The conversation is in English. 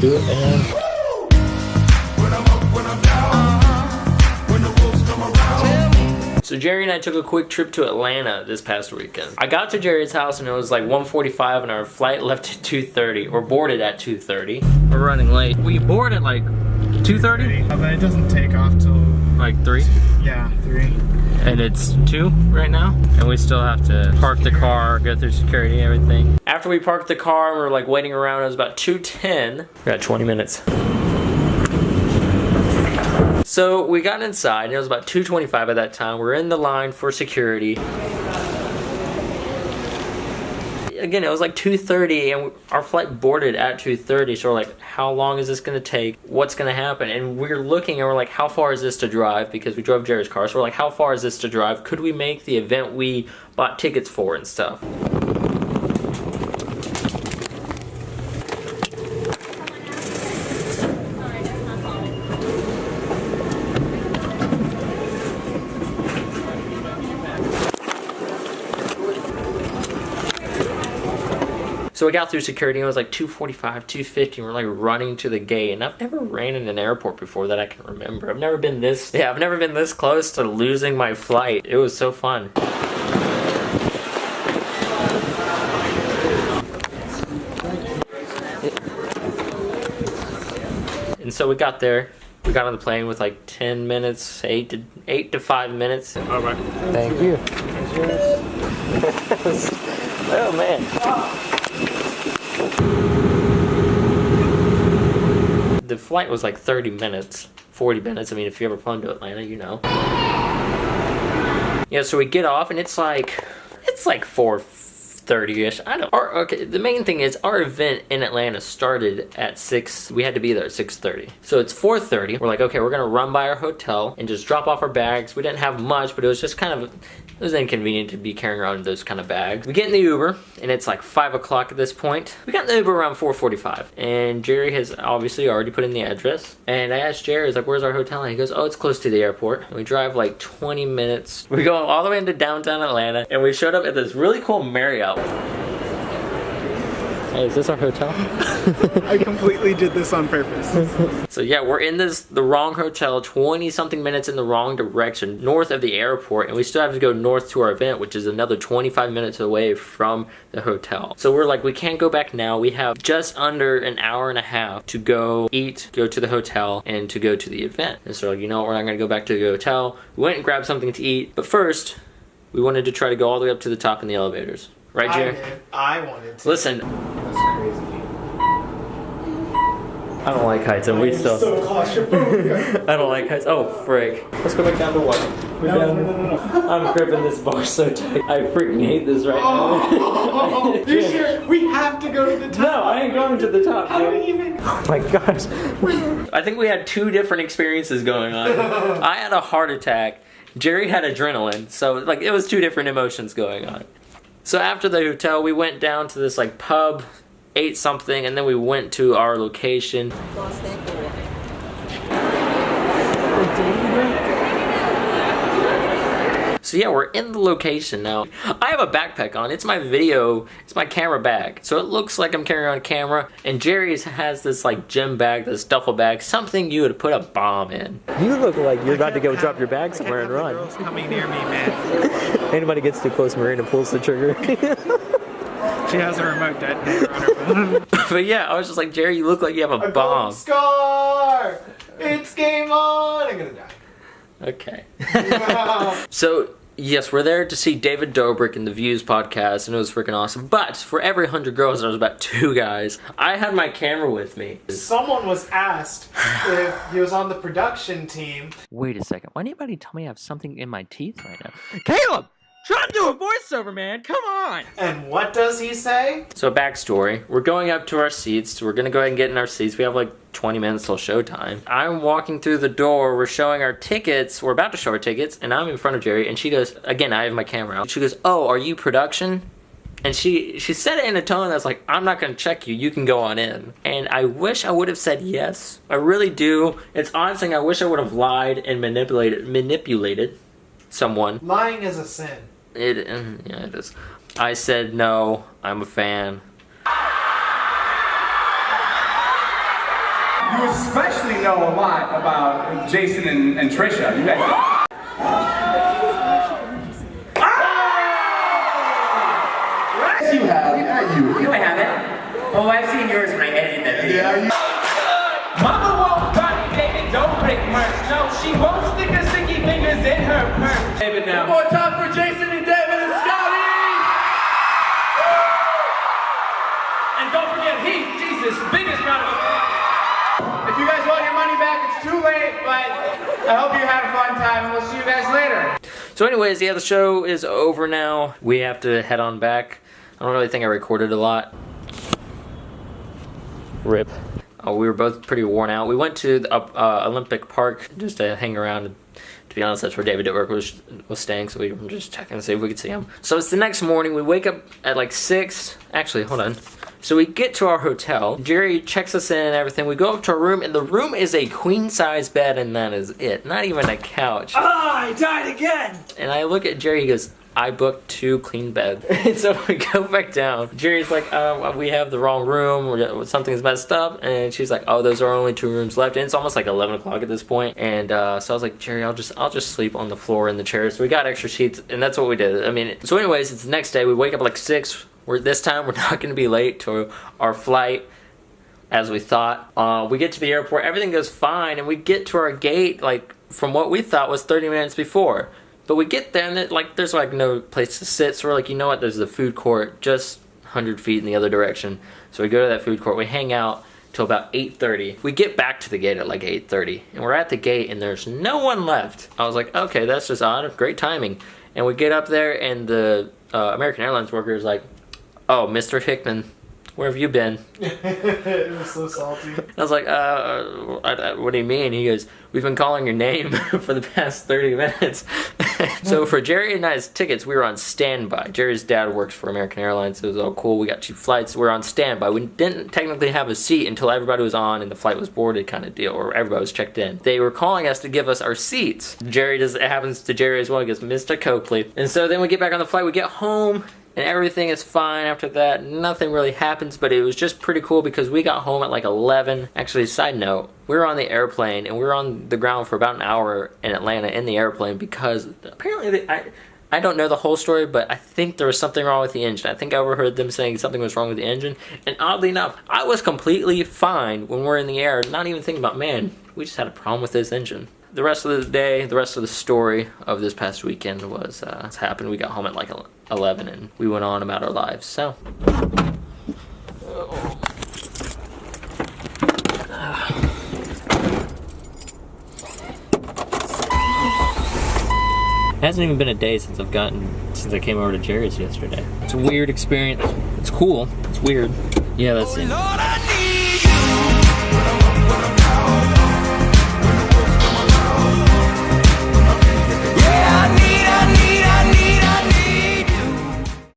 do it, man. So Jerry and I took a quick trip to Atlanta this past weekend. I got to Jerry's house and it was like 1:45 and our flight left at 2:30. We're boarded at 2:30. We're running late. We board at like 2:30? But it doesn't take off till... Like 3? Yeah, 3. And it's 2 right now. And we still have to park the car, go through security and everything. After we parked the car and we were like waiting around, it was about 2:10. We got 20 minutes. So we got inside, and it was about 2:25 at that time. We're in the line for security. Again, it was like 2:30, and our flight boarded at 2:30. So we're like, how long is this gonna take? What's gonna happen? And we're looking, and we're like, how far is this to drive? Because we drove Jerry's car. So we're like, how far is this to drive? Could we make the event we bought tickets for and stuff? So we got through security and it was like 2:45, 2:50, and we're like running to the gate. And I've never ran in an airport before that I can remember. I've never been this close to losing my flight. It was so fun. And so we got there. We got on the plane with like 10 minutes, 8 to 5 minutes. All right. Thank you. Oh man. The flight was like 30 minutes, 40 minutes. I mean, if you ever flown to Atlanta, you know. Yeah, so we get off and it's like 4:30-ish. Okay, the main thing is our event in Atlanta started at 6. We had to be there at 6:30. So it's 4:30. We're like, okay, we're gonna run by our hotel and just drop off our bags. We didn't have much, but it was just kind of, it was inconvenient to be carrying around those kind of bags. We get in the Uber, and it's like 5 o'clock at this point. We got in the Uber around 4:45, and Jerry has obviously already put in the address. And I asked Jerry, I was like, where's our hotel? And he goes, oh, it's close to the airport. And we drive like 20 minutes. We go all the way into downtown Atlanta, and we showed up at this really cool Marriott. Hey, is this our hotel? I completely did this on purpose. So yeah, we're in the wrong hotel, 20 something minutes in the wrong direction, north of the airport, and we still have to go north to our event, which is another 25 minutes away from the hotel. So we're like, we can't go back now. We have just under an hour and a half to go eat, go to the hotel, and to go to the event. And so, you know what, we're not gonna go back to the hotel. We went and grabbed something to eat, but first, we wanted to try to go all the way up to the top in the elevators. Right, Jere? I wanted to. Listen. That's crazy. I don't like heights, and we still. So claustrophobic. I don't like heights. Oh, frick. Let's go back down to what? No. I'm gripping this bar so tight. I freaking hate this right now. You sure? We have to go to the top. No, I ain't going to the top, How do dude. we even? Oh my gosh. I think we had 2 different experiences going on. I had a heart attack. Jerry had adrenaline. So, like, it was 2 different emotions going on. So after the hotel, we went down to this like pub, ate something, and then we went to our location. So yeah, we're in the location now. I have a backpack on. It's my camera bag. So it looks like I'm carrying on a camera. And Jerry's has this like gym bag, this duffel bag, something you would put a bomb in. You look like you're about to go drop your bag somewhere and run. Girls coming near me, man. Anybody gets too close, Marina pulls the trigger. She has a remote detonator on her phone. But yeah, I was just like, Jerry, you look like you have a bomb. Scar! It's game on! I'm gonna die. Okay. So, yes, we're there to see David Dobrik in the Views podcast, and it was freaking awesome. But for every 100 girls, there was about 2 guys. I had my camera with me. Someone was asked if he was on the production team. Wait a second. Why anybody tell me I have something in my teeth right now? Caleb! Try to do a voiceover, man. Come on. And what does he say? So backstory, we're going up to our seats. We're going to go ahead and get in our seats. We have like 20 minutes till showtime. I'm walking through the door. We're showing our tickets. We're about to show our tickets. And I'm in front of Jerry. And she goes, again, I have my camera out. She goes, oh, are you production? And she said it in a tone that's like, I'm not going to check you. You can go on in. And I wish I would have said yes. I really do. It's honestly, I wish I would have lied and manipulated someone. Lying is a sin. Yeah, it is. I said no, I'm a fan. you especially know a lot about Jason and Trisha. You guys. You have, yeah, you. No, I haven't. Oh, I've seen yours when I edited that video. Yeah, you. Mama won't copy David, don't break merch. No, she won't stick her sticky fingers in her purse. David now. One more time for Jason and David and Scotty! And don't forget Heath, Jesus, biggest round of applause. If you guys want your money back, it's too late, but I hope you had a fun time, and we'll see you guys later. So anyways, yeah, the show is over now. We have to head on back. I don't really think I recorded a lot. Rip. We were both pretty worn out. We went to the Olympic Park just to hang around. And, to be honest, that's where David Ditwork was staying, so we were just checking to see if we could see him. So it's the next morning. We wake up at like 6. Actually, hold on. So we get to our hotel. Jerry checks us in and everything. We go up to our room, and the room is a queen-size bed, and that is it. Not even a couch. Ah, I died again! And I look at Jerry, he goes, I booked 2 queen beds. And so we go back down. Jerry's like, we have the wrong room, something's messed up. And she's like, oh, those are only 2 rooms left. And it's almost like 11 o'clock at this point. And so I was like, Jerry, I'll just sleep on the floor in the chairs. So we got extra sheets, and that's what we did. I mean, so anyways, it's the next day. We wake up at like 6. This time we're not gonna be late to our flight as we thought. We get to the airport, everything goes fine, and we get to our gate like from what we thought was 30 minutes before. But we get there and there's like no place to sit, so we're like, you know what, there's the food court just 100 feet in the other direction. So we go to that food court, we hang out till about 8:30. We get back to the gate at like 8:30, and we're at the gate and there's no one left. I was like, okay, that's just odd, great timing. And we get up there and the American Airlines worker is like, oh, Mr. Hickman, where have you been? It was so salty. I was like, what do you mean? He goes, we've been calling your name for the past 30 minutes. So for Jere and I's tickets, we were on standby. Jerry's dad works for American Airlines, so it was all cool. We got 2 flights. We're on standby. We didn't technically have a seat until everybody was on and the flight was boarded kind of deal, or everybody was checked in. They were calling us to give us our seats. It happens to Jerry as well. He goes, Mr. Coakley. And so then we get back on the flight. We get home. And everything is fine after that. Nothing really happens, but it was just pretty cool because we got home at like 11. Actually, side note, we were on the airplane and we were on the ground for about an hour in Atlanta in the airplane because apparently, I don't know the whole story, but I think there was something wrong with the engine. I think I overheard them saying something was wrong with the engine. And oddly enough, I was completely fine when we're in the air, not even thinking about, man, we just had a problem with this engine. The rest of the day, the rest of the story of this past weekend was what's happened. We got home at like 11 and we went on about our lives. So, it hasn't even been a day since I came over to Jerry's yesterday. It's a weird experience. It's cool. It's weird. Yeah, that's it.